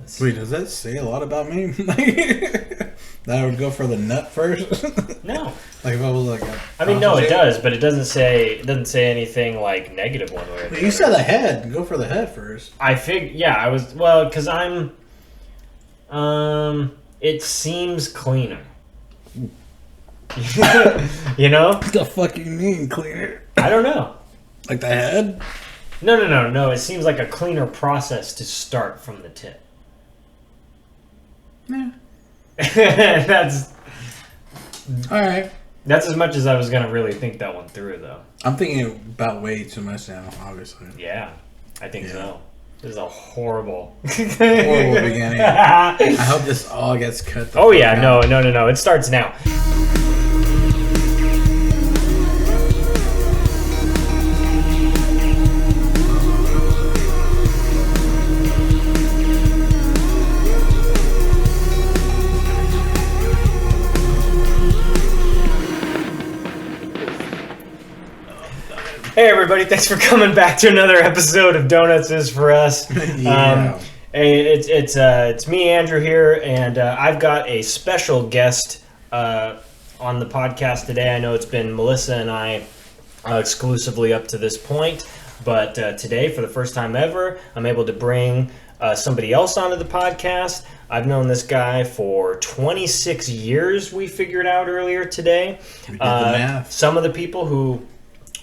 sense. Wait, does that say a lot about me? That I would go for the nut first? No. Like if I was like I mean, no, it does, but it doesn't say anything like negative one way or the other. You said the head. Go for the head first. Because I'm, it seems cleaner. You know? What the fuck you mean cleaner? I don't know. Like the head? No. It seems like a cleaner process to start from the tip. Yeah. That's Alright. That's as much as I was gonna really think that one through, though. I'm thinking about way too much now, obviously. Yeah, I think so. This is a horrible beginning. I hope this all gets cut. Oh yeah, no. It starts now. Hey everybody, thanks for coming back to another episode of Donuts is for Us. Yeah. It's me, Andrew, here, and I've got a special guest on the podcast today. I know it's been Melissa and I exclusively up to this point, but today, for the first time ever, I'm able to bring somebody else onto the podcast. I've known this guy for 26 years, we figured out earlier today. We did the math. Some of the people who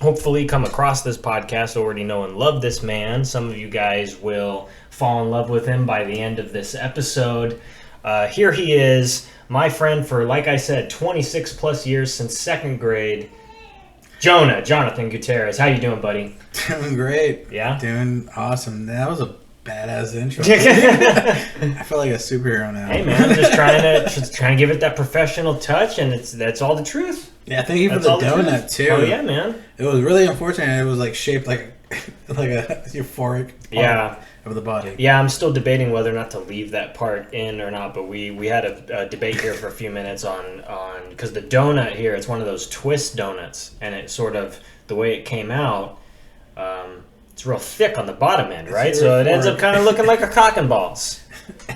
hopefully come across this podcast already know and love this man. Some of you guys will fall in love with him by the end of this episode. Here he is, my friend for, like I said, 26 plus years since second grade, Jonathan Gutierrez. How you doing, buddy? Doing great. Yeah? Doing awesome. That was a badass intro. I feel like a superhero now. Hey man, I'm just trying to give it that professional touch, and that's all the truth. Yeah, thank you for the donut too. Oh yeah, man. It was really unfortunate. It was like shaped like a euphoric part of the body. Yeah, I'm still debating whether or not to leave that part in or not. But we had a debate here for a few minutes on because the donut here, it's one of those twist donuts, and it sort of the way it came out. It's real thick on the bottom end, right? So it ends up kind of looking like a cock and balls.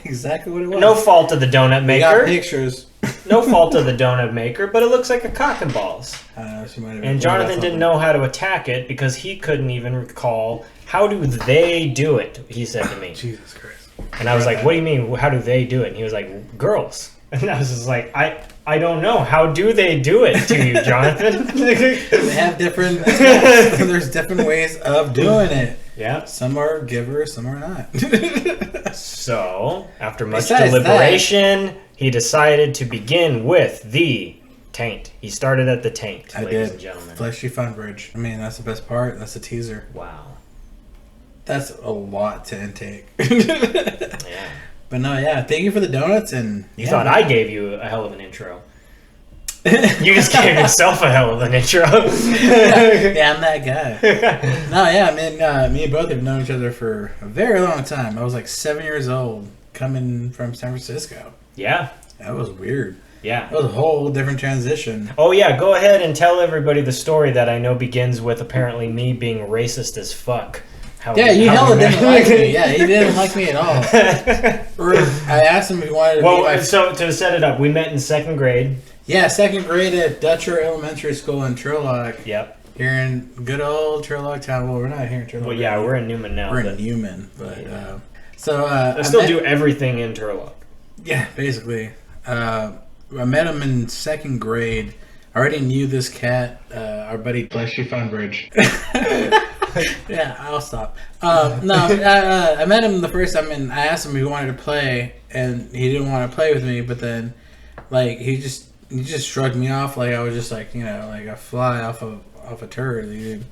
Exactly what it was. No fault of the donut maker. We got pictures. No fault of the donut maker, but it looks like a cock and balls. And Jonathan didn't know how to attack it because he couldn't even recall how do they do it, he said to me. Jesus Christ. And I was like, what do you mean, how do they do it? And he was like, girls. And I was just like, I don't know. How do they do it to you, Jonathan? They have different... There's different ways of doing it. Yeah. Some are givers, some are not. So, after much deliberation, he decided to begin with the taint. He started at the taint, ladies and gentlemen. Fleshy fun bridge. I mean, that's the best part. That's the teaser. Wow. That's a lot to intake. Yeah. But no, yeah. Thank you for the donuts. And you thought I gave you a hell of an intro. You just gave yourself a hell of an intro. Yeah, I'm that guy. No, yeah, me and both have known each other for a very long time. I was like 7 years old coming from San Francisco. Yeah. That was weird. Yeah. That was a whole different transition. Oh, yeah. Go ahead and tell everybody the story that I know begins with apparently me being racist as fuck. He hella didn't like me. Yeah, he didn't like me at all. I asked him if he wanted to be my... So to set it up, we met in second grade. Yeah, second grade at Dutcher Elementary School in Turlock. Yep. Here in good old Turlock Town. Well, we're not here in Turlock. Well, yeah, we're in Newman now. We're in Newman, but... I still do everything in Turlock. Yeah, basically. I met him in second grade. I already knew this cat, our buddy Fleshy Funbridge. Yeah, I'll stop. I met him the first time, and I asked him if he wanted to play, and he didn't want to play with me. But then, like, he just shrugged me off, like I was just like like a fly off a turd.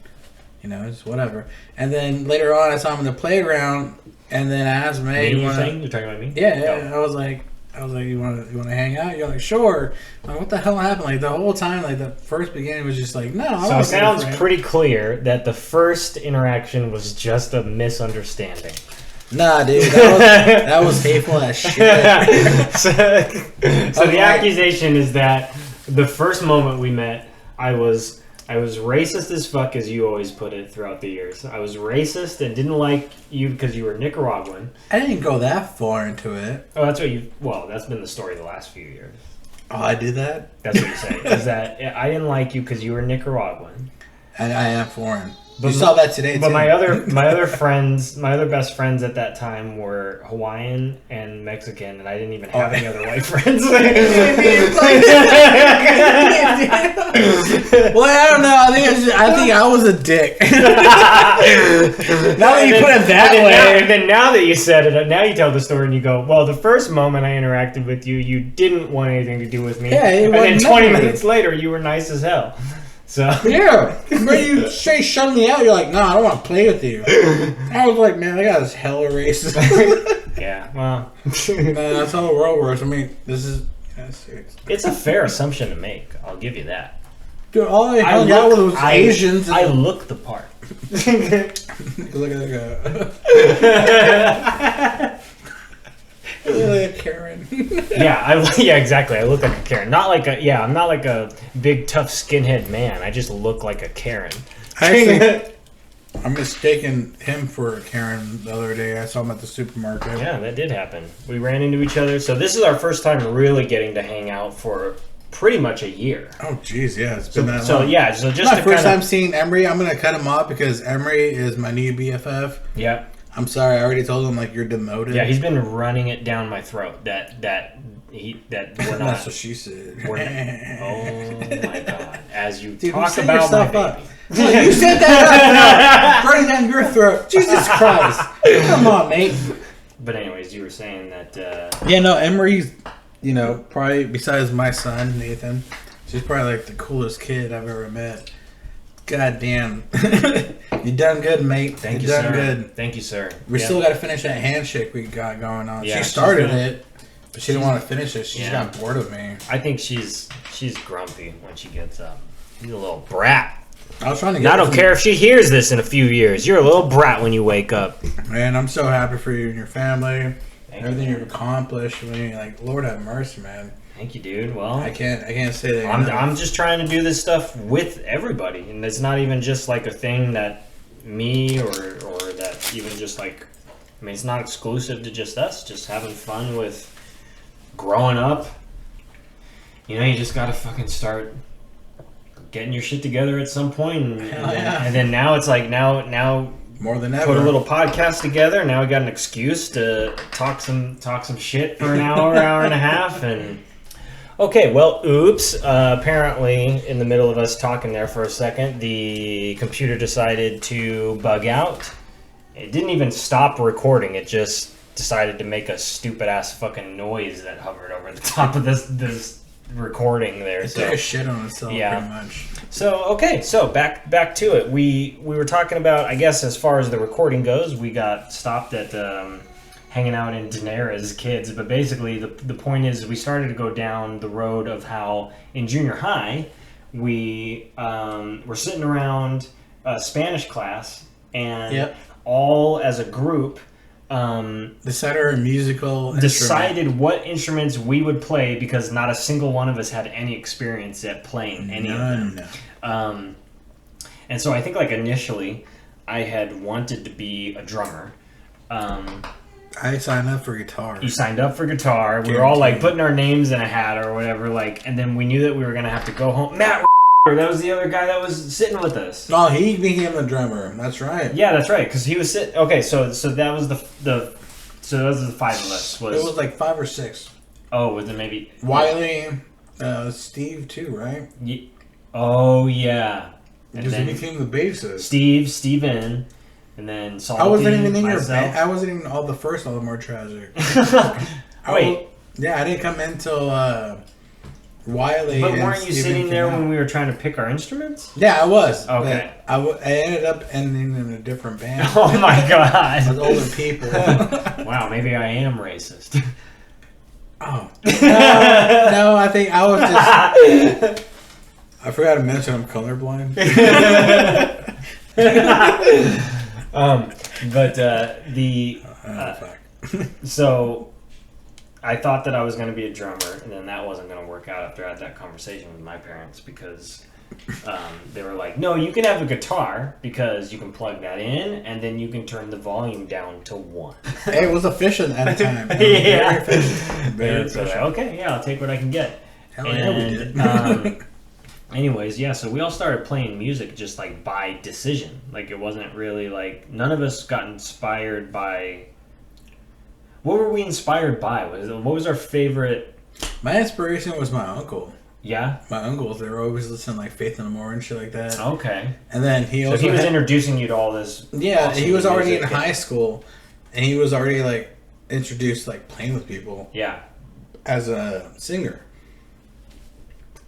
Just whatever. And then later on, I saw him in the playground, and then I asked him, "Hey, you're talking about me?" Yeah. I was like, you want to hang out? You're like, sure. I'm like, what the hell happened? Like the whole time, like the first beginning was just like, no. So it sounds pretty clear that the first interaction was just a misunderstanding. Nah, dude, that was hateful as shit. So the accusation is that the first moment we met, I was I was racist as fuck, as you always put it throughout the years. I was racist and didn't like you because you were Nicaraguan. I didn't go that far into it. Oh, that's what you... Well, that's been the story the last few years. Oh, I did that? That's what you say. Is that I didn't like you because you were Nicaraguan. And I am foreign. But you saw that today, too. But my other best friends at that time were Hawaiian and Mexican, and I didn't even have any other white friends. Well, I don't know. I think I was a dick. Now that you put it that way. And then now that you said it, now you tell the story and you go, well, the first moment I interacted with you, you didn't want anything to do with me. Yeah, and then 20 minutes later, you were nice as hell. So yeah, when you say shut me out, you're like, no, I don't want to play with you. I was like, man, that guy's hella racist. Yeah, well, man, that's how the world works. I mean, this is serious. It's a fair assumption to make. I'll give you that. Dude, all I hung out with was Asians. I look the part. Look at like a Karen. Yeah, exactly. I look like a Karen. I'm not like a big tough skinhead man. I just look like a Karen. Actually, I'm mistaken him for a Karen the other day. I saw him at the supermarket. Yeah, that did happen. We ran into each other. So this is our first time really getting to hang out for pretty much a year. Oh, jeez, yeah, it's been that long. So yeah, so just my first time seeing Emery. I'm gonna cut him off because Emery is my new BFF. Yeah. I'm sorry, I already told him like you're demoted. Yeah, he's been running it down my throat that we're not. That's what she said. Oh my god! As you Dude, talk you about my baby. up. No, you said that up. Running down your throat. Jesus Christ! Come on, mate. But anyways, you were saying that. Yeah, no, Emery's, probably besides my son Nathan, she's probably like the coolest kid I've ever met. God damn. You done good, mate. Thank you, done sir. good. Thank you, sir. We still got to finish that handshake we got going on. Yeah, she started it, but she didn't want to finish it. She just Yeah. got bored of me. I think she's grumpy when she gets up. She's a little brat. I was trying to And get I don't care if she hears this in a few years. You're a little brat when you wake up. Man, I'm so happy for you and your family. Thank Everything you. you've accomplished. I mean, like, Lord have mercy, man. Thank you, dude. Well, I can't say that. I'm just trying to do this stuff with everybody, and it's not even just like a thing that me or that even just like. I mean, it's not exclusive to just us. Just having fun with growing up. You just gotta fucking start getting your shit together at some point, and then now it's like now more than ever. Put a little podcast together. Now we got an excuse to talk some shit for an hour and a half, and. Okay, well, oops. Apparently, in the middle of us talking there for a second, the computer decided to bug out. It didn't even stop recording. It just decided to make a stupid-ass fucking noise that hovered over the top of this recording there. It took a shit on itself, pretty much. So, okay, so back to it. We were talking about, I guess, as far as the recording goes, we got stopped at... hanging out in Daenerys kids, but basically the point is we started to go down the road of how in junior high we were sitting around a Spanish class and all as a group decided what instruments we would play because not a single one of us had any experience at playing any of them. And so I think like initially I had wanted to be a drummer. I signed up for guitar. You signed up for guitar. We were all like putting our names in a hat or whatever, like, and then we knew that we were gonna have to go home. Matt, that was the other guy that was sitting with us. Oh, he became a drummer. That's right. Yeah, that's right. Because he was sitting. Okay, so that was the those are the five of us. It was like 5 or 6. Oh, was it maybe Wiley, Steve too, right? Oh yeah. Because he became the bassist. Steven. And then Salty, I wasn't even in myself. your band. I wasn't even all the first All the More Tragic. Wait. I didn't come in until Wiley. But weren't you sitting there when we were trying to pick our instruments? Yeah, I was. Okay. I ended up ending in a different band. Oh my god. With older people. Wow, maybe I am racist. Oh. No, I think I was just... I forgot to mention I'm colorblind. So I thought that I was going to be a drummer, and then that wasn't going to work out after I had that conversation with my parents because They were like, no, you can have a guitar because you can plug that in and then you can turn the volume down to 1. Hey, it was efficient at the time. Yeah. Very efficient. Very And so, efficient. okay, yeah, I'll take what I can get. Hell yeah, we did. Anyways, yeah, so we all started playing music just like by decision. Like it wasn't really like none of us got inspired by. What were we inspired by? What was our favorite? My inspiration was my uncle. Yeah. My uncles, they were always listening like Faith No More and shit like that. Okay. And then he So also he was introducing you to all this. yeah, awesome he was already in music. high school, and he was already like introduced like playing with people Yeah. as a singer.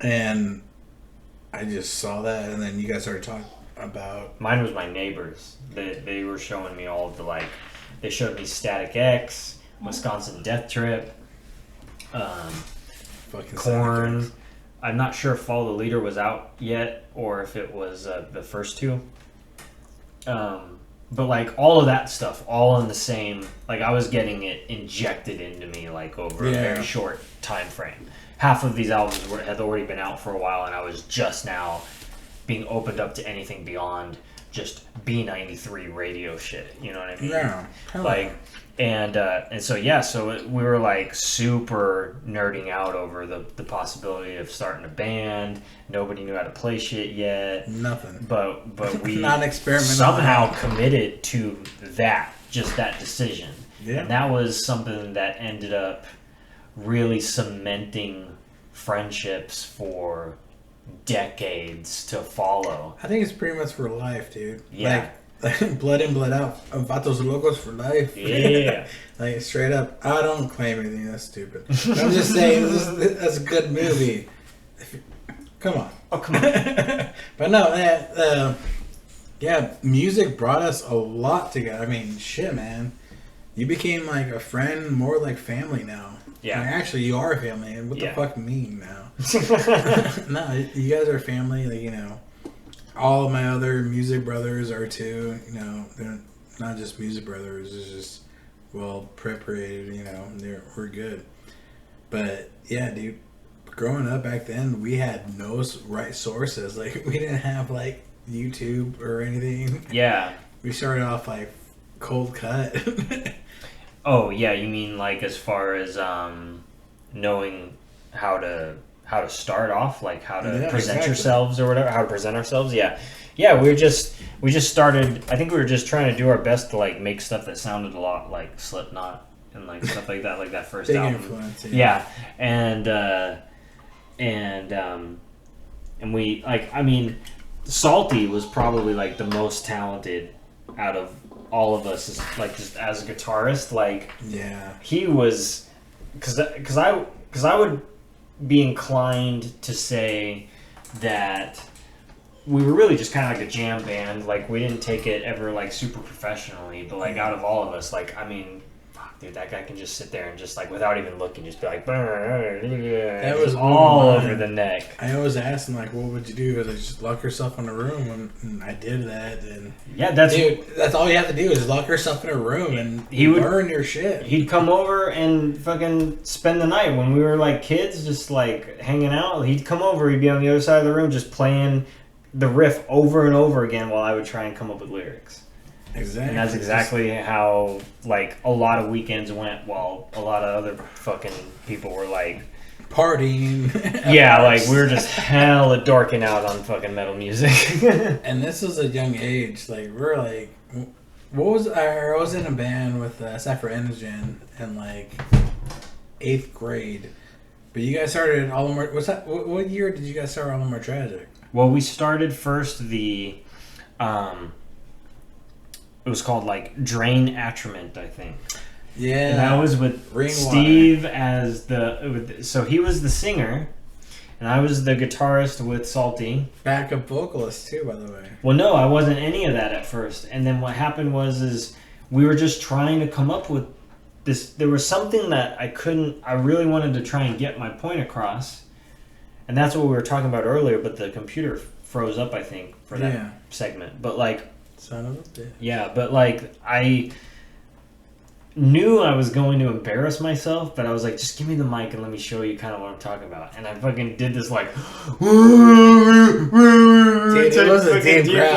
And I just saw that, and then you guys started talking about. Mine was my neighbors. They were showing me all of the like. They showed me Static X, Wisconsin Death Trip, Fucking Korn. Sonic. I'm not sure if Follow the Leader was out yet or if it was the first two. But like all of that stuff, all in the same. Like I was getting it injected into me like over a very short time frame. Half of these albums had already been out for a while, and I was just now being opened up to anything beyond just B93 radio shit. You know what I mean? Yeah. Like, and so yeah, so we were like super nerding out over the possibility of starting a band. Nobody knew how to play shit yet. Nothing. But we Not experimental. somehow committed to that, just that decision. Yeah. And that was something that ended up really cementing friendships for decades to follow. I think it's pretty much for life, dude. Yeah. Like blood in, blood out. Vatos locos for life. Yeah. Like straight up. I don't claim anything. That's stupid. I'm just saying that's a good movie. Come on. Oh, come on. But no, man. Yeah, music brought us a lot together. I mean, shit, man. You became like a friend, more like family now. Yeah. Like, actually, you are family. And what Yeah. the fuck mean now? No, you guys are family. Like, you know, all of my other music brothers are too. You know, they're not just music brothers. It's just well preparated. You know, we're good. But yeah, dude, growing up back then, we had no right sources. Like, we didn't have like YouTube or anything. Yeah. We started off like cold cut. Oh yeah, you mean like as far as knowing how to start off, like how to present exactly. yourselves or whatever, how to present ourselves. Yeah, we just started. I think we were just trying to do our best to like make stuff that sounded a lot like Slipknot and like stuff like that first Big album. influence. Yeah, and we like. I mean, Salty was probably like the most talented out of all of us, like just as a guitarist. Like, Yeah. he was, because I would be inclined to say that we were really just kind of like a jam band. Like, we didn't take it ever like super professionally, but like out of all of us, like, I mean, fuck, dude, that guy can just sit there and just like without even looking, just be like, that was all one of over mine. the neck. I always ask him, like, what would you do? Like, just lock yourself in a room, and I did that. And Yeah, that's dude, that's all you have to do is lock yourself in a room and He would- burn your shit. He'd come over and fucking spend the night when we were like kids, just like hanging out. He'd come over, he'd be on the other side of the room, just playing the riff over and over again while I would try and come up with lyrics. Exactly. And that's exactly how like a lot of weekends went, while a lot of other fucking people were like partying. yeah, like we were just hella dorking out on fucking metal music. And this was a young age. Like, we're like, what was I was in a band with Cypher Enogen in like 8th grade. But you guys started All More. What's that? What year did you guys start All More Tragic? Well, we started first it was called like Drain Attriment, I think. Yeah. And that was with Rainwater. Steve as so he was the singer, and I was the guitarist with Salty. Backup vocalist too, by the way. Well, no, I wasn't any of that at first. And then what happened was we were just trying to come up with this. There was something that I really wanted to try and get my point across. And that's what we were talking about earlier, but the computer froze up, I think, for that segment. But like, Son of a bitch. yeah, but like I knew I was going to embarrass myself, but I was like, just give me the mic and let me show you kind of what I'm talking about. And I fucking did this like, Dude, it was a deep growl.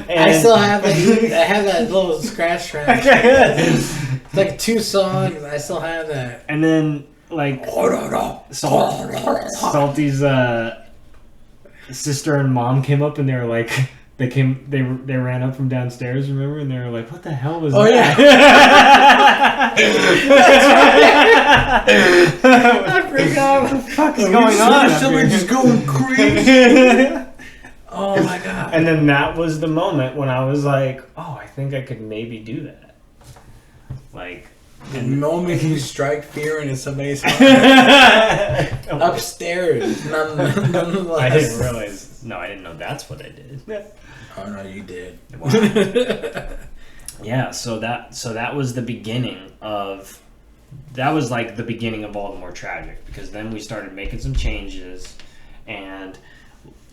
I still have it. I have that little scratch track. It's like 2 songs. I still have that. And then like Salty's sister and mom came up and they were like. They ran up from downstairs, remember? And they were like, "What the hell was that?" Oh yeah. I forgot. What the fuck is going on? Somebody just going crazy. Oh my god. And then that was the moment when I was like, "Oh, I think I could maybe do that." Like, the moment you strike fear into somebody's heart upstairs. Nonetheless. I didn't realize. No, I didn't know that's what I did. Oh no, you did. Wow. Yeah, so that was the beginning of. That was like the beginning of All the More Tragic, because then we started making some changes, and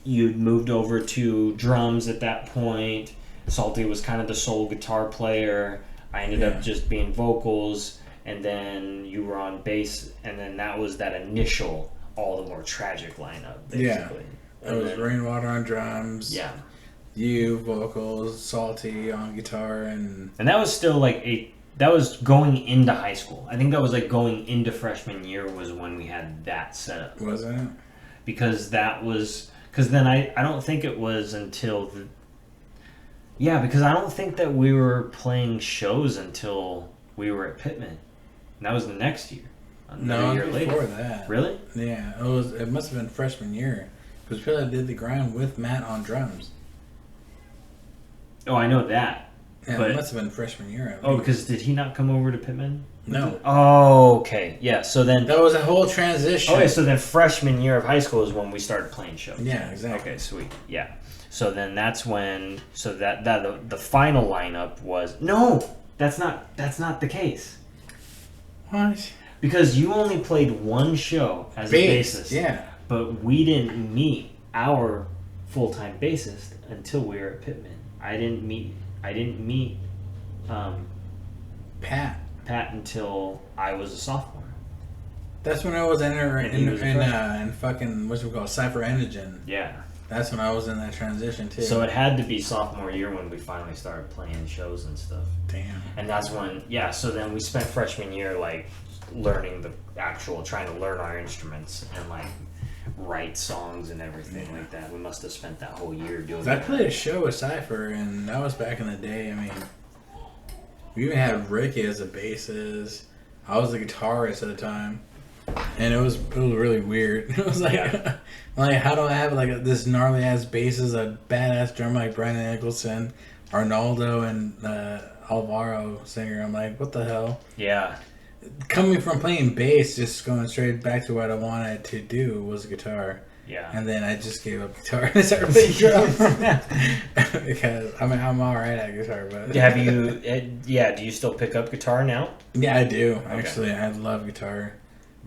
you'd moved over to drums at that point. Salty was kind of the sole guitar player. I ended up just being vocals, and then you were on bass, and then that was that initial All the More Tragic lineup, basically. Yeah. It was Rainwater on drums. Yeah. You, vocals, Salty on guitar, and that was still like that was going into high school. I think that was like going into freshman year was when we had that setup. Was it? Because then I don't think it was until because I don't think that we were playing shows until we were at Pittman. And that was the next year. No, year before later. that. Really? Yeah, it must have been freshman year, because Phil did the grind with Matt on drums. Oh, I know that. Yeah, but it must have been freshman year. Because did he not come over to Pittman? No. Oh, okay. Yeah, so then... That was a whole transition. Okay, so then freshman year of high school is when we started playing shows. Yeah, exactly. Okay, sweet. Yeah. So then that's when... So that the final lineup was... No! That's not the case. What? Because you only played one show as a bassist. Yeah. But we didn't meet our full-time bassist until we were at Pittman. I didn't meet Pat until I was a sophomore. That's when I was in fucking what's it called, Cypher Enogen. Yeah. That's when I was in that transition too. So it had to be sophomore year when we finally started playing shows and stuff. Damn. And that's when so then we spent freshman year like learning trying to learn our instruments and like write songs and everything like that. We must have spent that whole year doing that. I played a show with Cypher, and that was back in the day. I mean, we even had Ricky as a bassist. I was the guitarist at the time, and it was really weird. It was like, like, how do I have like this gnarly ass bassist, a badass drummer like Brandon Nicholson, Arnaldo, and Alvaro singer? I'm like, what the hell? Yeah. Coming from playing bass, just going straight back to what I wanted to do was guitar. Yeah. And then I just gave up guitar and started playing drums. Because, I mean, I'm alright at guitar, but... Have you... do you still pick up guitar now? Yeah, I do. Actually, I love guitar.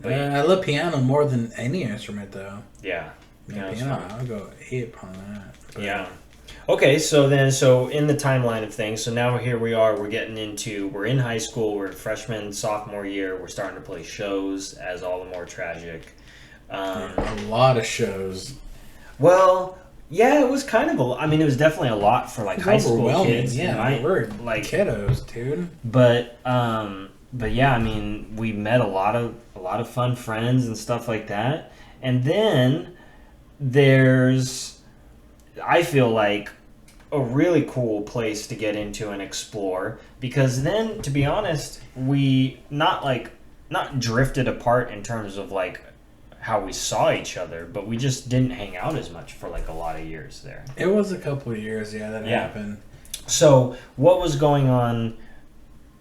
I love piano more than any instrument, though. Yeah. Piano, I'll go ape on that. But yeah. Okay, so in the timeline of things, so now here we are, we're in high school, we're freshman, sophomore year, we're starting to play shows as All the More Tragic. A lot of shows. Well, yeah, it was kind of it was definitely a lot for like high school kids. Yeah, we're like kiddos, dude. But yeah, I mean, we met a lot of fun friends and stuff like that. And then there's, I feel like, a really cool place to get into and explore, because then, to be honest, we not drifted apart in terms of like how we saw each other, but we just didn't hang out as much for like a lot of years there. It was a couple of years, that happened. So what was going on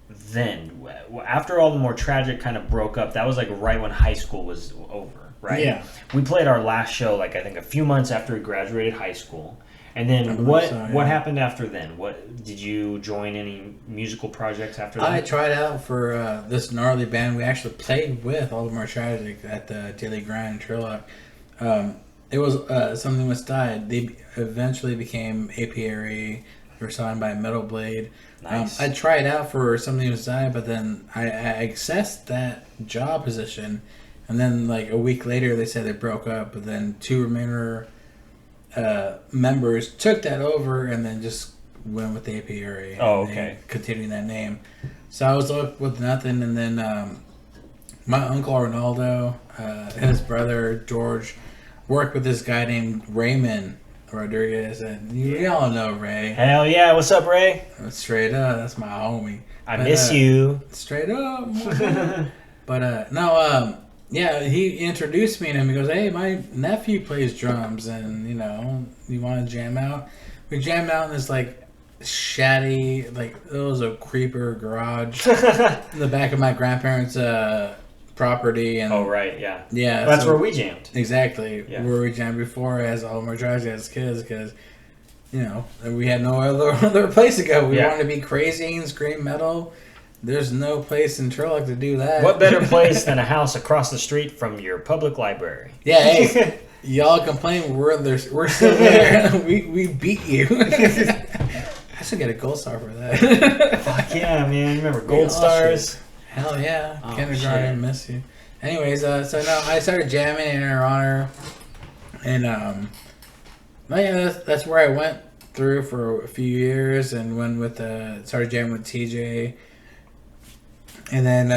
then? After All the More Tragic kind of broke up, that was like right when high school was over, right? Yeah. We played our last show like I think a few months after we graduated high school. And then what happened after then? What did you join any musical projects after that? I tried out for this gnarly band we actually played with, All the More Tragic, at the Daily Grind in Trillock. It was Something Must Die. They eventually became Apiary. They were signed by Metal Blade. Nice. I tried out for Something Must Die, but then I accessed that job position, and then like a week later they said they broke up. But then two remainder members took that over and then just went with APRA. Oh, okay. Continuing that name. So I was left with nothing, and then my uncle Ronaldo, his brother George, worked with this guy named Raymond Rodriguez, and you all know Ray. Hell yeah! What's up, Ray? Straight up, that's my homie. I miss you. Straight up. But no, yeah, he introduced me to him. He goes, "Hey, my nephew plays drums, and you know, you want to jam out?" We jammed out in this like shoddy, like it was a creeper garage in the back of my grandparents' property. And oh right, yeah, yeah, that's where we jammed. Exactly, where we jammed before as all my drives as kids, because you know we had no other place to go. We wanted to be crazy and scream metal. There's no place in Turlock to do that. What better place than a house across the street from your public library? Yeah, hey, y'all complain we're still there. we beat you. I should get a gold star for that. Fuck yeah, man! Remember gold stars? Hell yeah, oh, kindergarten, miss you. Anyways, so no, I started jamming in her honor, and yeah, that's where I went through for a few years, and went with started jamming with TJ. And then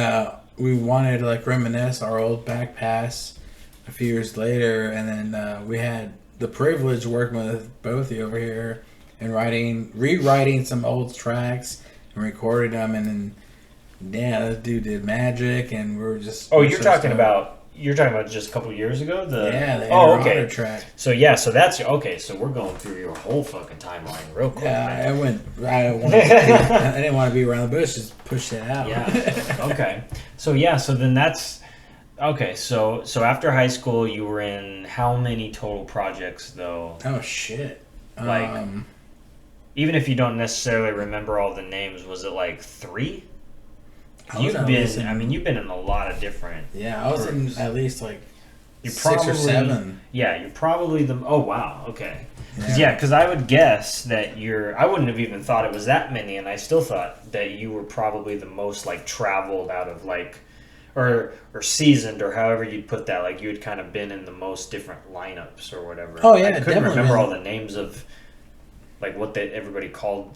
we wanted to like reminisce our old back pass a few years later, and then we had the privilege of working with both of you over here and rewriting some old tracks and recording them, and then yeah, this dude did magic, and we were just you're talking about just a couple years ago. The okay track. So yeah, so that's okay. So we're going through your whole fucking timeline real quick. Yeah, man. I didn't want to be around the bush. Just push it out. Yeah. Okay. So yeah. So then that's okay. So after high school, you were in how many total projects though? Oh shit. Like, even if you don't necessarily remember all the names, was it like 3? You've been in a lot of different. Yeah, I was groups. in at least like you're 6 or 7. Yeah, you're probably the. Oh wow, okay. Because I would guess that I wouldn't have even thought it was that many, and I still thought that you were probably the most like traveled out of like, or seasoned, or however you'd put that. Like you had kind of been in the most different lineups or whatever. Oh yeah, I couldn't definitely remember all the names of like what everybody called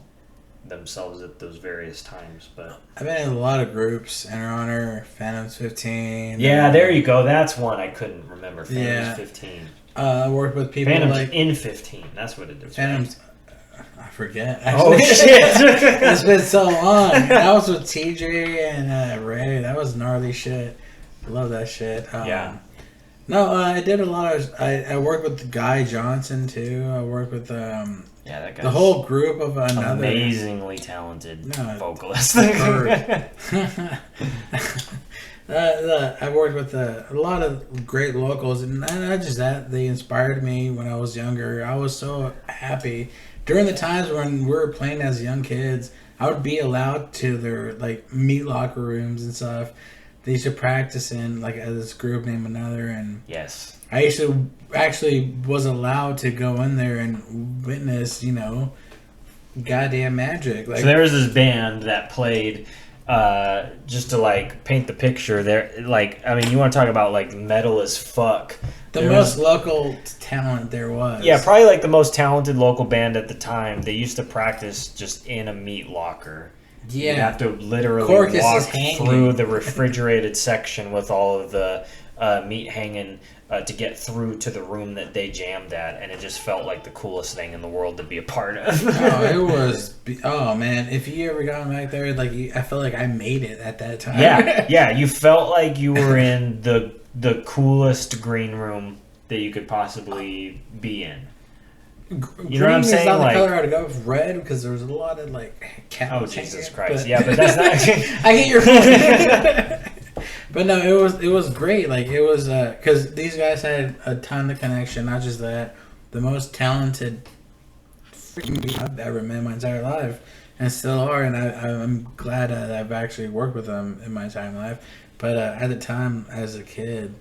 themselves at those various times, but I've been in a lot of groups. Inner Honor, Phantoms 15. Yeah, there you go. That's one I couldn't remember. Phantoms 15. I worked with people Phantoms like in 15. That's what it is. Phantoms. I forget. Oh shit! It's been so long. That was with TJ and Ray. That was gnarly shit. I love that shit. Yeah. No, I did a lot of. I worked with Guy Johnson too. I worked with that guy. The whole group of another amazingly talented vocalist. I worked with a lot of great locals, and not just that, they inspired me when I was younger. I was so happy during the times when we were playing as young kids. I would be allowed to their like meet locker rooms and stuff. They used to practice in like this group named Another, and yes, I used to actually was allowed to go in there and witness, goddamn magic. Like, so there was this band that played. Just to like paint the picture, there, like, I mean, you want to talk about like metal as fuck. The most local talent there was. Yeah, probably like the most talented local band at the time. They used to practice just in a meat locker. Yeah, you have to literally walk through the refrigerated section with all of the meat hanging to get through to the room that they jammed at, and it just felt like the coolest thing in the world to be a part of. It was. Oh man, if you ever got back there, like I felt like I made it at that time. Yeah, you felt like you were in the coolest green room that you could possibly be in. You know what I'm saying? Not like, the color I'd go with red because there was a lot of like cow. Oh Jesus Christ! But that's not. I get your point. But no, it was great. Like it was because these guys had a ton of connection. Not just that, the most talented freaking people I've ever met in my entire life, and still are. And I'm glad that I've actually worked with them in my entire life. But at the time, as a kid,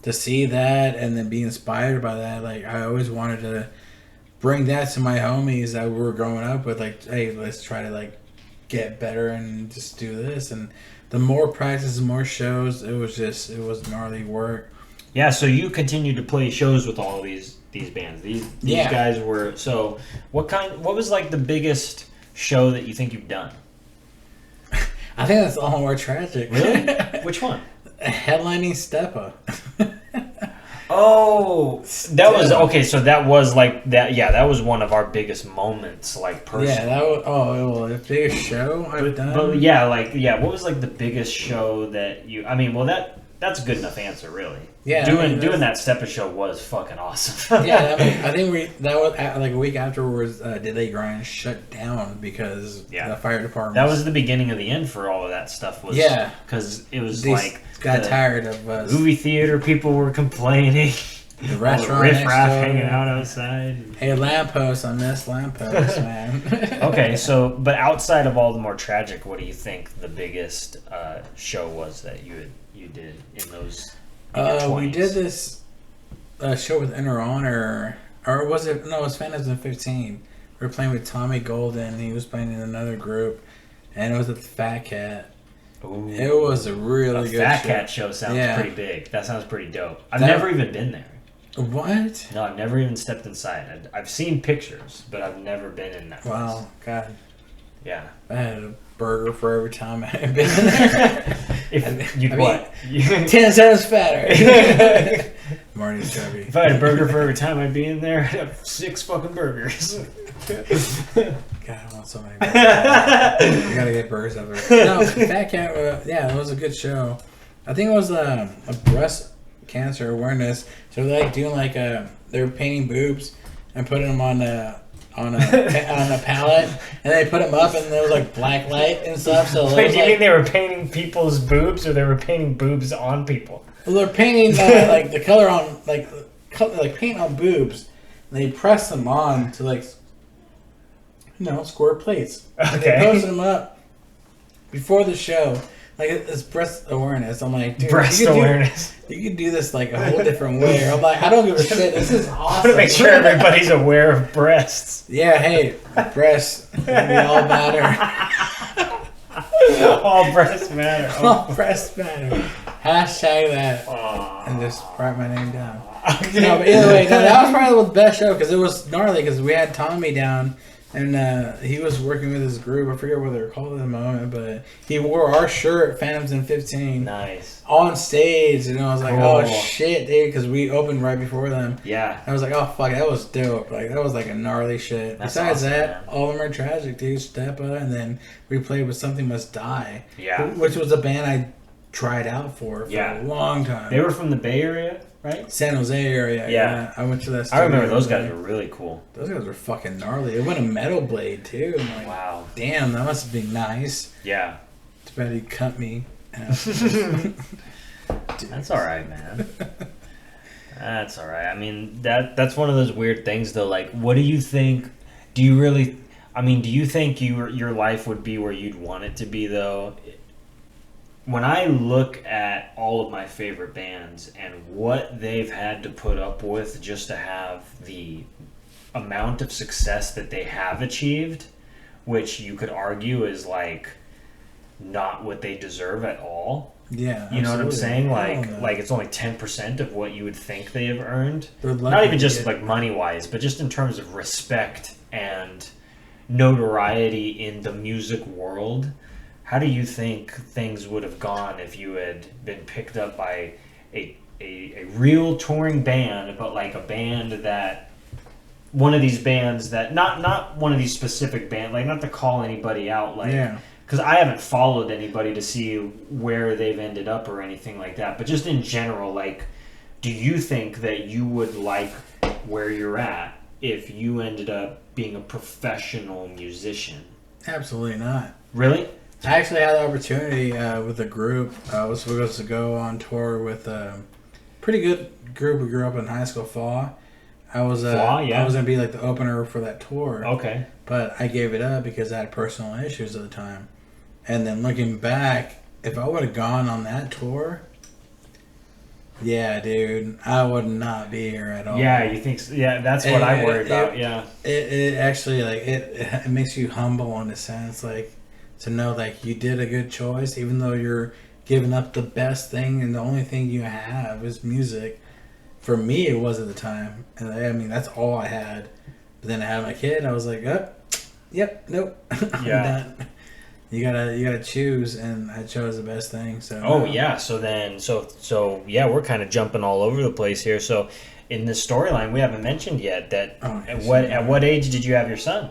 to see that and then be inspired by that, like I always wanted to bring that to my homies that we were growing up with. Like, hey, let's try to like get better and just do this. And the more practice, the more shows, it was gnarly work. Yeah, so you continued to play shows with all of these bands. These guys were so. What was like the biggest show that you think you've done? I think that's all more tragic. Really? Which one? Headlining Steppa. Oh, that was okay. So that was like that. Yeah, that was one of our biggest moments, like personally. Yeah, that was. Oh, well, the biggest show I've done. But yeah, what was like the biggest show that you? I mean, well, that's a good enough answer, really. Yeah, doing that Steppa show was fucking awesome. Yeah, I think that was like a week afterwards. Did They Grind shut down because the fire department. That was the beginning of the end for all of that stuff. Was because it was they got tired of us. Movie theater people were complaining. The restaurant riff-raff hanging out outside. Hey, lamppost, I miss lamppost, man. Okay, so but outside of all the more tragic, what do you think the biggest show was that you did in those? We did this show with Inner Honor, or was it? No, it was Phantoms in 15. We were playing with Tommy Golden. He was playing in another group, and it was at the Fat Cat. Ooh. It was a really good Fat show. Cat show sounds pretty big. That sounds pretty dope. I've never even been there. What? No, I've never even stepped inside. I've seen pictures, but I've never been in that place. Wow, God. Yeah. I had a burger for every time I had been there. What? 10 times fatter. Marty's chubby. If I had a burger for every time I'd be in there, I'd have 6 fucking burgers. God, I want so many burgers. I gotta get burgers up there. No, Fat Cat, it was a good show. I think it was a breast cancer awareness. So they're like doing they were painting boobs and putting them on a pallet, and they put them up, and there was like black light and stuff. So wait, do you mean they were painting people's boobs, or they were painting boobs on people? Well, they're painting like the color on like paint on boobs. And they press them on to square plates. Okay. And they post them up before the show. Like, it's breast awareness. I'm like, dude, you could do this like a whole different way. I'm like, I don't give a shit. This is awesome. I want to make sure everybody's aware of breasts. Yeah, hey, breasts. We all matter. All breasts matter. All breasts matter. Hashtag that. And just write my name down. Okay. No, but either way, that was probably the best show because it was gnarly because we had Tommy down. And he was working with his group. I forget what they were called at the moment, but he wore our shirt, Phantoms in 15. Nice. On stage. And I was like, cool. Oh, shit, dude, because we opened right before them. Yeah. I was like, oh, fuck, that was dope. Like, that was like a gnarly shit. That's Besides awesome, that, man. all of them are tragic, dude. Steppa, and then we played with Something Must Die. Yeah. Which was a band I tried out for a long time. They were from the Bay Area, right? San Jose area. Yeah. I went to that I remember those guys were really cool. Those guys were fucking gnarly. It went a metal blade, too. I'm like, wow. Damn, that must have been nice. Yeah. Too bad he cut me. That's all right, man. That's all right. I mean, that's one of those weird things, though. Like, what do you think? Do you think your life would be where you'd want it to be, though? When I look at all of my favorite bands and what they've had to put up with just to have the amount of success that they have achieved, which you could argue is like not what they deserve at all. Yeah, you know what I'm saying? Like it's only 10% of what you would think they have earned. Not Not even just like money wise, but just in terms of respect and notoriety in the music world. How do you think things would have gone if you had been picked up by a real touring band, but like a band that one of these bands that not one of these specific bands, like not to call anybody out, like because I haven't followed anybody to see where they've ended up or anything like that, but just in general, like, do you think that you would like where you're at if you ended up being a professional musician? Absolutely not. Really? I actually had the opportunity with a group. I was supposed to go on tour with a pretty good group we grew up in high school, Flaw. I was going to be like the opener for that tour. Okay. But I gave it up because I had personal issues at the time. And then looking back, if I would have gone on that tour, yeah, dude, I would not be here at all. Yeah, you think so? Yeah, that's what I worry about, yeah. It actually, like, it makes you humble in a sense, like, to know, like, you did a good choice, even though you're giving up the best thing and the only thing you have is music. for me, it was at the time. And I mean, that's all I had. But then I had my kid, and I was like, oh, yep, nope. I'm done. You gotta choose, and I chose the best thing. So yeah. So yeah, we're kind of jumping all over the place here. So in this storyline, we haven't mentioned yet that at what age did you have your son?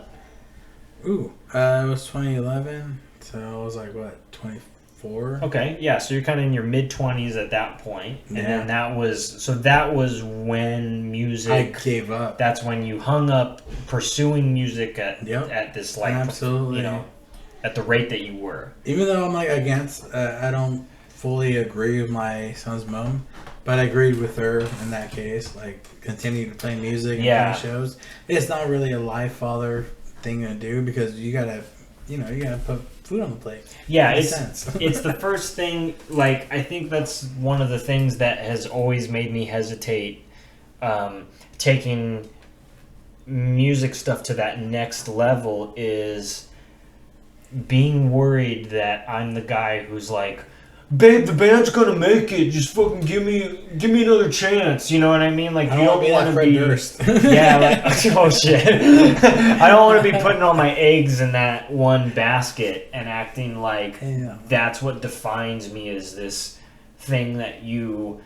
It was 2011, so I was like, what, 24? Okay, yeah, so you're kind of in your mid-20s at that point, and then that was when music... I gave up. That's when you hung up pursuing music at this, like, absolutely, at the rate that you were. Even though I'm, like, against, I don't fully agree with my son's mom, but I agreed with her in that case, like, continue to play music and play shows. It's not really a live father thing to do, because you gotta put food on the plate. Yeah, it's the first thing. Like, I think that's one of the things that has always made me hesitate taking music stuff to that next level, is being worried that I'm the guy who's like, babe, the band's gonna make it. Just fucking give me another chance. You know what I mean? Like, you don't want to be. Yeah, like, oh shit. I don't want to be putting all my eggs in that one basket and acting like that's what defines me as this thing that you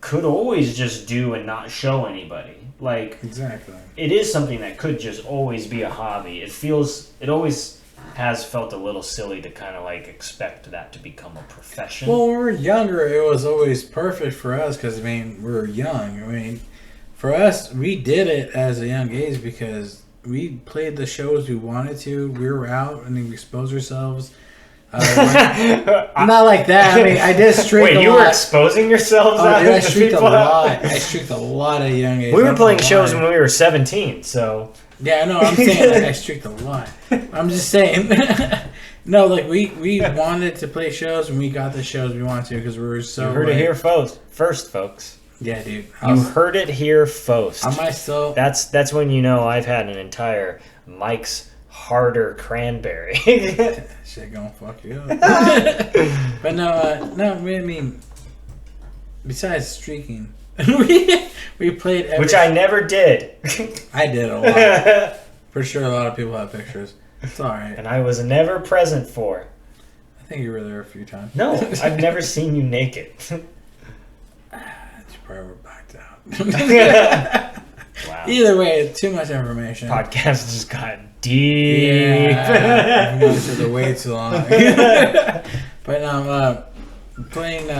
could always just do and not show anybody. Like, exactly. It is something that could just always be a hobby. It always has felt a little silly to kind of like expect that to become a profession. Well, when we were younger, it was always perfect for us because, I mean, we were young. I mean, for us, we did it as a young age because we played the shows we wanted to. We were out and we exposed ourselves. Not like that. I mean, I did streak a lot. Wait, you were exposing yourselves out I streaked a lot. I streaked a lot at a young age. We were playing shows when we were 17, so... Yeah, no, I'm saying like I streaked a lot. I'm just saying. No, like we wanted to play shows and we got the shows we wanted to because we were so. You heard it here first, folks. Yeah, dude. You heard it here first. I might still. That's when you know I've had an entire Mike's Harder Cranberry. Shit gonna fuck you up. But no, I mean, besides streaking. we played which I never did. I did a lot. For sure, a lot of people have pictures. It's all right. And I was never present for. I think you were there a few times. No, I've never seen you naked. You probably were backed out. Wow. Either way, too much information. Podcast just got deep. Yeah, this is way too long. But now, playing.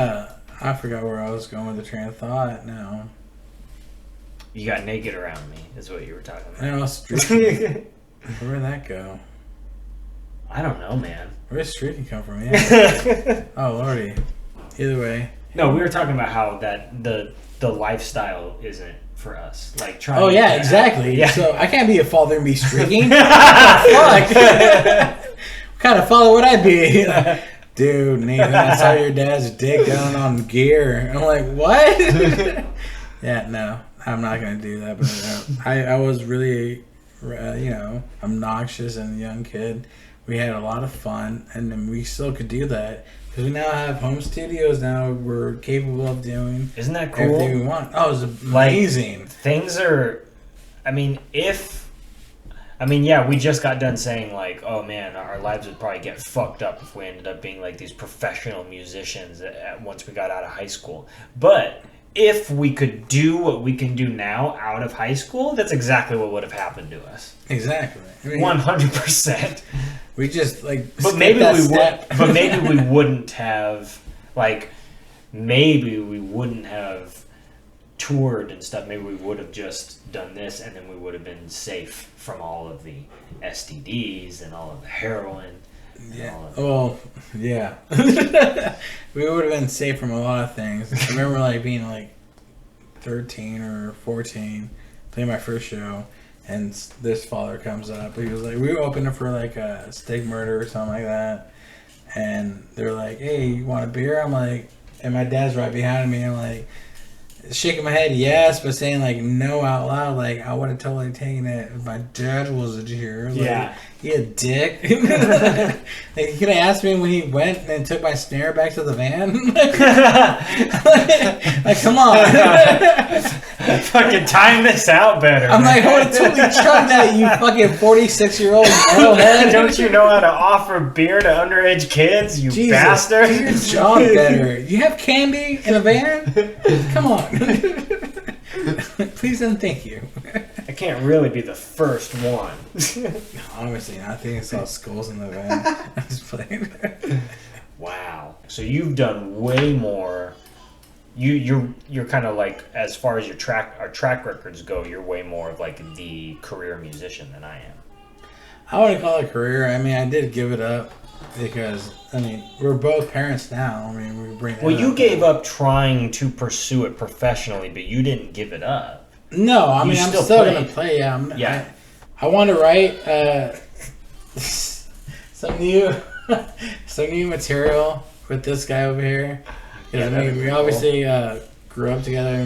I forgot where I was going with the train of thought now. You got naked around me, is what you were talking about. I was streaking. Where'd that go? I don't know, man. Where did streaking come from? Yeah. Oh, lordy. Either way. No, we were talking about how that the lifestyle isn't for us. Like trying. Oh yeah, exactly. Yeah. So I can't be a father and be streaking. Fuck. What kind of father would I be? Dude, Nathan, I saw your dad's dick down on gear. I'm like, what? Yeah, no, I'm not gonna do that. But I was really, obnoxious and a young kid. We had a lot of fun, and then we still could do that because we now have home studios. Now we're capable of doing. Isn't that cool? Everything we want. Oh, it was amazing. Like, things are. Yeah, we just got done saying, like, oh man, our lives would probably get fucked up if we ended up being like these professional musicians once we got out of high school. But if we could do what we can do now out of high school, that's exactly what would have happened to us. Exactly. 100%. We just but maybe we would. But maybe we wouldn't have toured and stuff. Maybe we would have just done this, and then we would have been safe from all of the STDs and all of the heroin. Yeah. Well, yeah. We would have been safe from a lot of things. I remember being 13 or 14, playing my first show, and this father comes up. He was like, we were opening for a steak murder or something like that, and they're like, hey, you want a beer? I'm like, and my dad's right behind me. I'm like, shaking my head yes, but saying like no out loud. Like I would have totally taken it if my dad wasn't here. Like, Yeah. He a dick. Like, he could have asked me when he went and took my snare back to the van. Like, come on. Fucking time this out better. I'm like, I would have totally chugged that, you fucking 46-year-old metalhead. Don't you know how to offer beer to underage kids, you Jesus, bastard? do your job better. You have candy in a van? Come on. Please and thank you. I can't really be the first one. Honestly, I think I saw skulls in the van. I just playing. Wow. So you've done way more. You're kind of like, as far as our track records go, you're way more of like the career musician than I am. I wouldn't call it a career. I mean, I did give it up because, I mean, we're both parents now. I mean, we bring. Well, you gave up trying to pursue it professionally, but you didn't give it up. No, I mean, I'm still going to play. Yeah. I want to write some new material with this guy over here. Yeah, I mean, we obviously grew up together.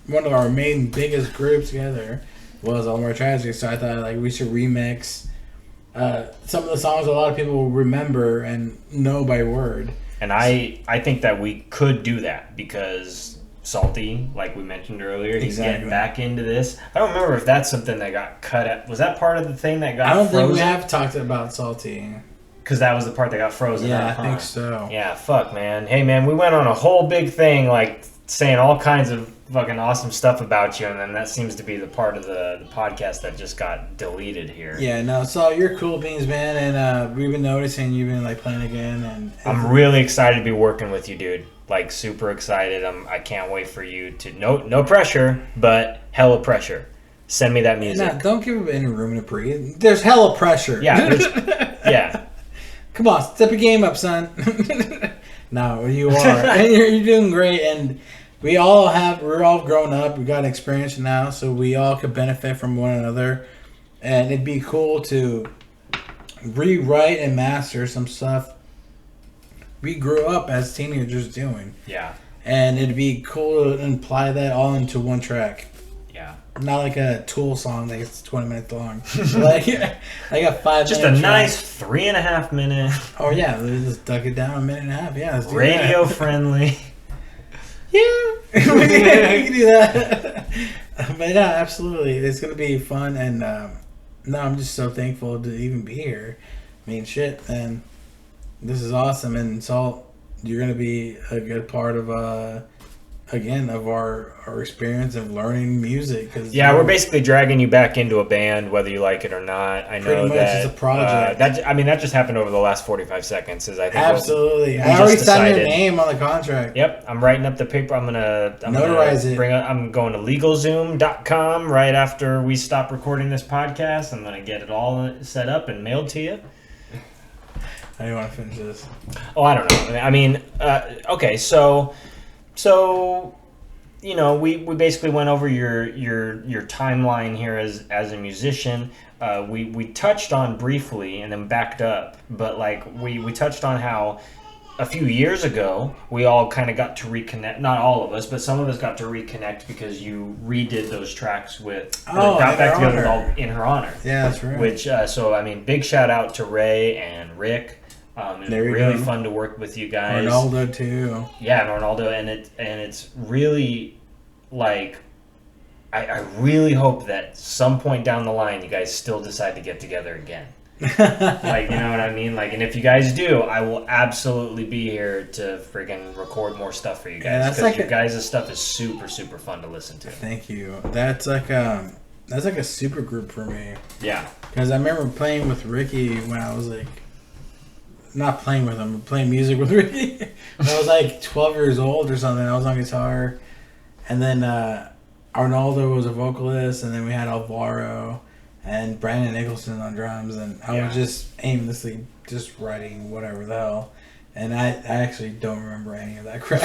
One of our main biggest groups together was All More Tragedy. So I thought like we should remix some of the songs a lot of people will remember and know by word. And I think that we could do that because Salty, like we mentioned earlier, he's getting back into this. I don't remember if that's something that got cut out. Was that part of the thing that got frozen? I don't think we have talked about Salty. Because that was the part that got frozen. Yeah, I think so. Yeah, fuck, man. Hey, man, we went on a whole big thing, like, saying all kinds of fucking awesome stuff about you, and then that seems to be the part of the podcast that just got deleted here. Yeah, no, so you're cool beans, man, and we've been noticing you've been, like, playing again. And I'm really excited to be working with you, dude. Like, super excited. I can't wait for you to... No pressure, but hella pressure. Send me that music. No, don't give him any room to breathe. There's hella pressure. Yeah, yeah. Come on, step your game up, son. No, you are. And you're doing great. And we're all grown up. We got experience now, so we all could benefit from one another. And it'd be cool to rewrite and master some stuff we grew up as teenagers doing. Yeah. And it'd be cool to apply that all into one track. Yeah. Not like a Tool song that gets 20 minutes long. Like a 5 just a nice 3.5 minute. Oh yeah, they just duck it down a minute and a half. Yeah, let's do radio that. friendly. Yeah, we can do that. But yeah, absolutely, it's gonna be fun. And no, I'm just so thankful to even be here. I mean, shit, and this is awesome. And Salt, you're gonna be a good part of again of our experience of learning music. Cause yeah, we're basically dragging you back into a band, whether you like it or not. I know pretty much that it's a project. That just happened over the last 45 seconds. Is I think absolutely. we I already just signed your decided. name on the contract. Yep, I'm writing up the paper. I'm Notarize it. I'm going to LegalZoom.com right after we stop recording this podcast. I'm gonna get it all set up and mailed to you. How do you want to finish this? Oh, I don't know. I mean, okay, so you know, we basically went over your timeline here as a musician. We touched on briefly and then backed up, but like we touched on how a few years ago we all kind of got to reconnect. Not all of us, but some of us got to reconnect because you redid those tracks with got back together with all In Her Honor. Yeah, that's right. Which so I mean, big shout out to Ray and Rick. It was really fun to work with you guys. Ronaldo too. Yeah, Ronaldo, and it's really like I really hope that some point down the line you guys still decide to get together again. Like, you know what I mean? Like, and if you guys do, I will absolutely be here to friggin' record more stuff for you guys because your guys' stuff is super super fun to listen to. Thank you. That's like a super group for me. Yeah, because I remember playing with Ricky when I was like. Not playing with him, but playing music with Ricky. When I was like 12 years old or something, I was on guitar. And then Arnaldo was a vocalist, and then we had Alvaro and Brandon Nicholson on drums. And I was just aimlessly just writing whatever the hell. And I actually don't remember any of that crap.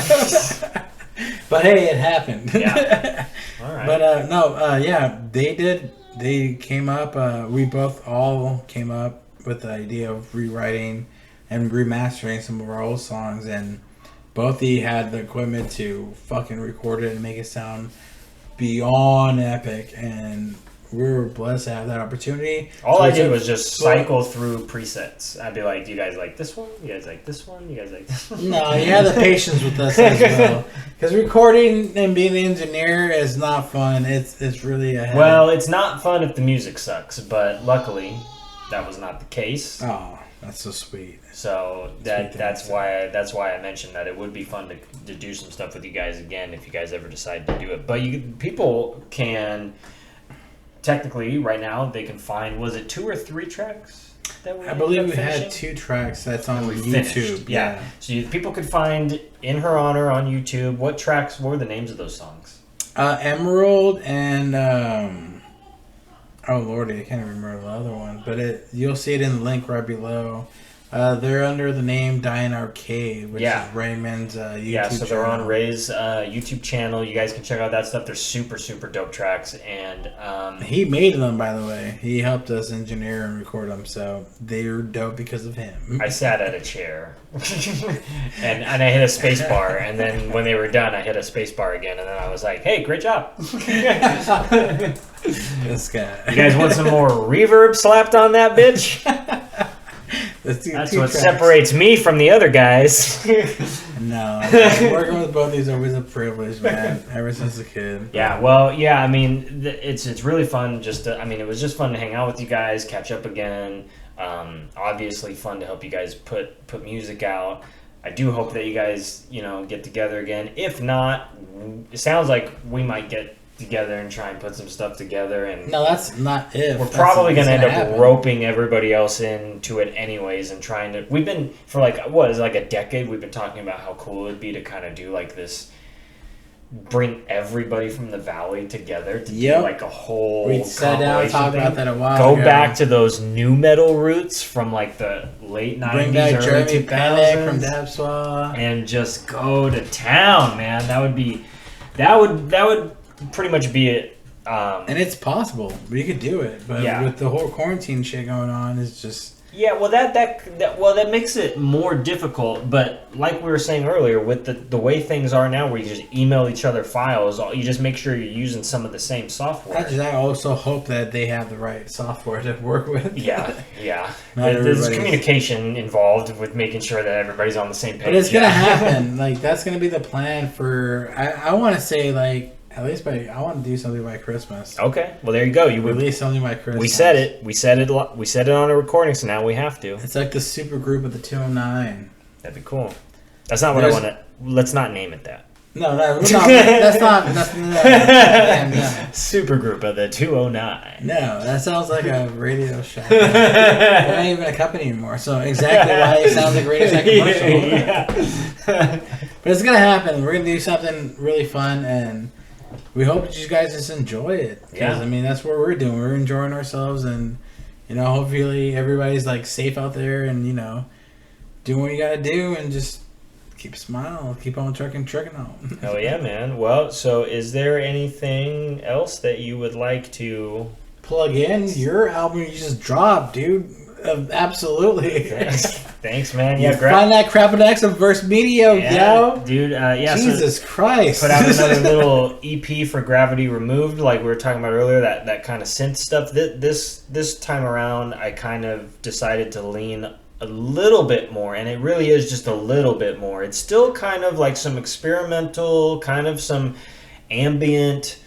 But hey, it happened. Yeah. All right. But yeah, they did. They came up. We both all came up with the idea of rewriting and remastering some of our old songs, and both he had the equipment to fucking record it and make it sound beyond epic, and we were blessed to have that opportunity. All I did was just cycle through presets. I'd be like, do you guys like this one? You guys like this one? You guys like this one? No, you have the patience with us as well. Because recording and being an engineer is not fun. It's really a headache. Well, it's not fun if the music sucks, but luckily that was not the case. Oh, that's so sweet. So that's why I mentioned that it would be fun to do some stuff with you guys again if you guys ever decide to do it. But people can technically right now they can find, was it 2 or 3 tracks that we I believe we finishing? had 2 tracks that's on YouTube. Finished. Yeah. So people could find In Her Honor on YouTube. What were the names of those songs? Emerald and oh lordy, I can't remember the other one, but you'll see it in the link right below. They're under the name Dying Arcade, which is Raymond's YouTube channel. Yeah, so they're on Ray's YouTube channel. You guys can check out that stuff. They're super, super dope tracks. And he made them, by the way. He helped us engineer and record them, so they're dope because of him. I sat at a chair, and I hit a space bar, and then when they were done, I hit a space bar again, and then I was like, hey, great job. This guy. You guys want some more reverb slapped on that bitch? That's what separates me from the other guys. No, working with both these is always a privilege, man. Ever since a kid. Yeah, well, yeah. I mean, it's really fun. It was just fun to hang out with you guys, catch up again. Obviously, fun to help you guys put music out. I do hope that you guys, get together again. If not, it sounds like we might get together and try and put some stuff together. And no, that's not if. We're probably going to end up roping everybody else into it anyways and trying to... We've been, for like a decade, we've been talking about how cool it would be to kind of do like this... Bring everybody from the valley together to do like a whole we sat down and talked about that a while Go ago. back to those new metal roots from like the late 90s, Bring back early Jeremy 2000s. Panic from Dabswa. And just go to town, man. That would pretty much be it. And it's possible. We could do it. But with the whole quarantine shit going on, it's just... Yeah, well, that makes it more difficult. But like we were saying earlier, with the way things are now, where you just email each other files, you just make sure you're using some of the same software. I also hope that they have the right software to work with. Yeah. There's communication involved with making sure that everybody's on the same page. But it's gonna happen. Like that's gonna be the plan for. I want to say like. At least I want to do something by Christmas. Okay, well there you go. You release something by Christmas. We said it. We said it on a recording, so now we have to. It's like the super group of the 209. That'd be cool. That's not what I want to. Let's not name it that. No, that's not. No. Super group of the 209. No, that sounds like a Radio Shack. They're not even a company anymore. So exactly why it sounds like Radio Shack commercial. But it's gonna happen. We're gonna do something really fun and. We hope that you guys just enjoy it. Because, I mean, that's what we're doing. We're enjoying ourselves and, hopefully everybody's, like, safe out there and, doing what you got to do and just keep smiling. Keep on trucking on. Hell yeah, man. Well, so is there anything else that you would like to... Plug in your album you just dropped, dude. Absolutely. Thanks, man. Yeah, find that crap at Exoverse Media, yo. Dude, Jesus Christ. Put out another little EP for Gravity Removed, like we were talking about earlier, that kind of synth stuff. This time around, I kind of decided to lean a little bit more, and it really is just a little bit more. It's still kind of like some experimental, kind of some ambient.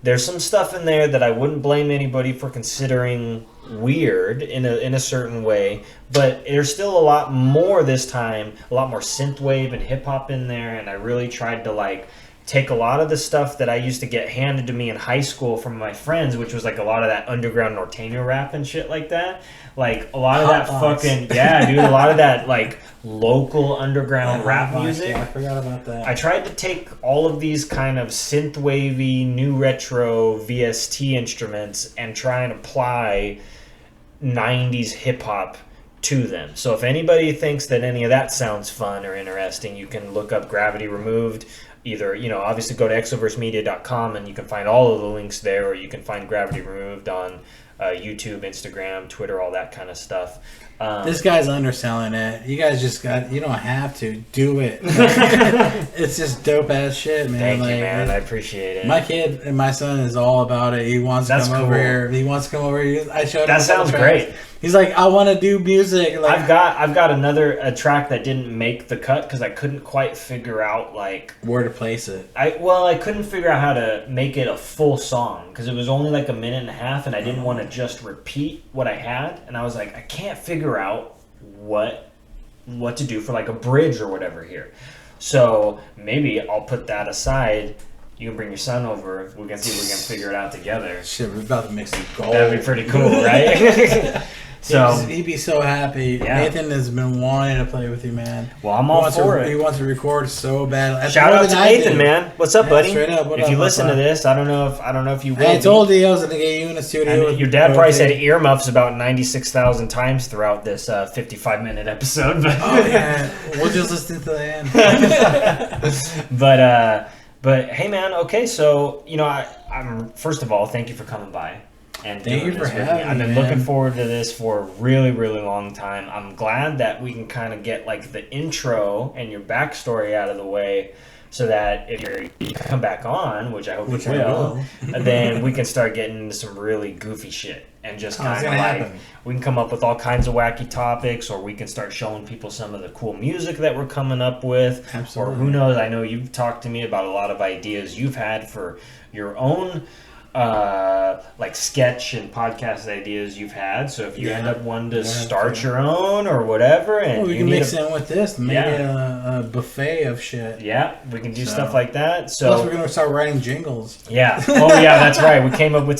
There's some stuff in there that I wouldn't blame anybody for considering weird in a certain way, but there's still a lot more this time, a lot more synthwave and hip hop in there, and I really tried to like take a lot of the stuff that I used to get handed to me in high school from my friends, which was like a lot of that underground Norteño rap and shit like that. Like a lot of that fucking dude, a lot of that like local underground rap music. I forgot about that. I tried to take all of these kind of synthwavy, new retro VST instruments and try and apply 90s hip hop to them. So if anybody thinks that any of that sounds fun or interesting, you can look up Gravity Removed. either, obviously go to exoversemedia.com and you can find all of the links there, or you can find Gravity Removed on YouTube, Instagram, Twitter, all that kind of stuff. This guy's underselling it. You guys you don't have to do it. It's just dope ass shit, man. Thank you, man. I appreciate it. My kid and my son is all about it. He wants to come over here. He wants to come over here. I showed him. That sounds great. He's like, I want to do music. Like, I've got a track that didn't make the cut because I couldn't quite figure out where to place it. I couldn't figure out how to make it a full song because it was only like a minute and a half, and I didn't want to just repeat what I had, and I was like, I can't figure out what to do for like a bridge or whatever here. So maybe I'll put that aside. You can bring your son over. We can see if we can figure it out together. Shit, we're about to mix some gold. That'd be pretty cool, right? So he'd be so happy. Yeah. Nathan has been wanting to play with you, man. Well, I'm all for it. He wants to record so bad. Shout out to Nathan, man. What's up, buddy? Straight up. If you listen to this, I don't know if you will. I told you I was gonna get you in the studio. Your dad probably said earmuffs about 96,000 times throughout this 55-minute episode. But oh yeah, we'll just listen to the end. But hey, man. Okay, so I'm first of all, thank you for coming by. And thank you for having me. I've been looking forward to this for a really, really long time. I'm glad that we can kind of get like the intro and your backstory out of the way, so that if you come back on, which I hope you will, then we can start getting into some really goofy shit and just kind of we can come up with all kinds of wacky topics, or we can start showing people some of the cool music that we're coming up with. Absolutely. Or who knows? I know you've talked to me about a lot of ideas you've had for your own like sketch and podcast ideas you've had. So if you end up wanting to start your own or whatever, and we can mix in with this, maybe a buffet of shit. Yeah, we can do stuff like that. So plus, we're gonna start writing jingles. Yeah. Oh yeah, that's right. We came up with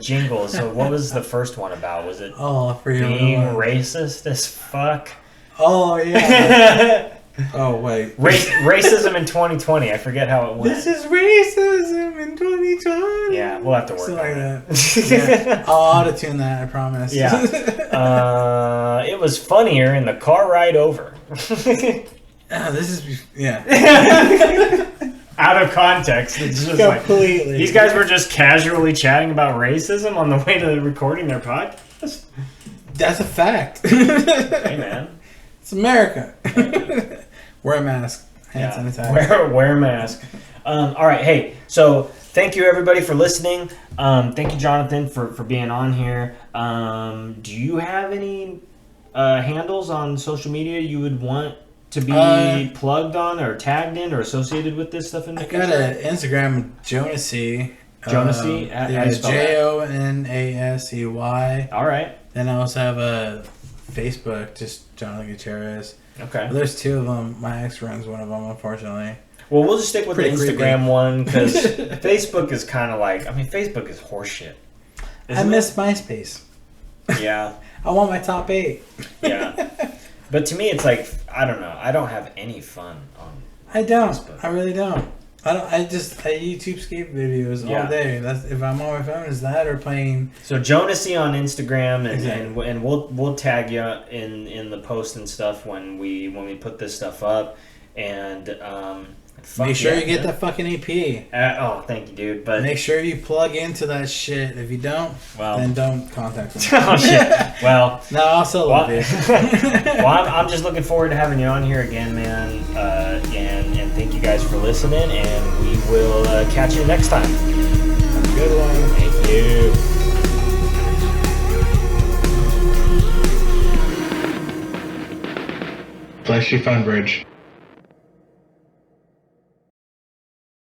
jingles. So what was the first one about? Was it being racist as fuck? Oh yeah. Oh wait, racism in 2020. I forget how it went. This is racism in 2020. Yeah, we'll have to work on that. Yeah. I'll auto-tune that, I promise. Yeah. It was funnier in the car ride over. Out of context. It's just completely. These guys were just casually chatting about racism on the way to recording their podcast. That's a fact. Hey man, it's America. Wear a mask. Hand sanitizer. Wear a mask. All right. Hey, so thank you everybody for listening. Thank you, Jonathan, for being on here. Do you have any handles on social media you would want to be plugged on or tagged in or associated with this stuff in the future? I got an Instagram, Jonasey. Jonasey? Jonasey. All right. Then I also have a Facebook, just Jonathan Gutierrez. Okay. Well, there's two of them. My ex runs one of them, unfortunately. Well, we'll just stick with the Instagram one because Facebook is kind of like, Facebook is horseshit. I miss MySpace. Yeah. I want my top 8. Yeah. But to me, it's like, I don't know. I don't have any fun on Facebook. I really don't. I YouTube skate videos all day. That's if I'm on my phone, is that or playing. So Jonasey on Instagram, and we'll tag you in the post and stuff when we put this stuff up, and make sure you get that fucking EP. Thank you, dude. But make sure you plug into that shit. If you don't, then don't contact me. Oh shit. Well, no, I'll still love you. Well, I'm just looking forward to having you on here again, man. And thank you guys for listening, and we will catch you next time. Have a good one. Thank you. Bless you, Funbridge.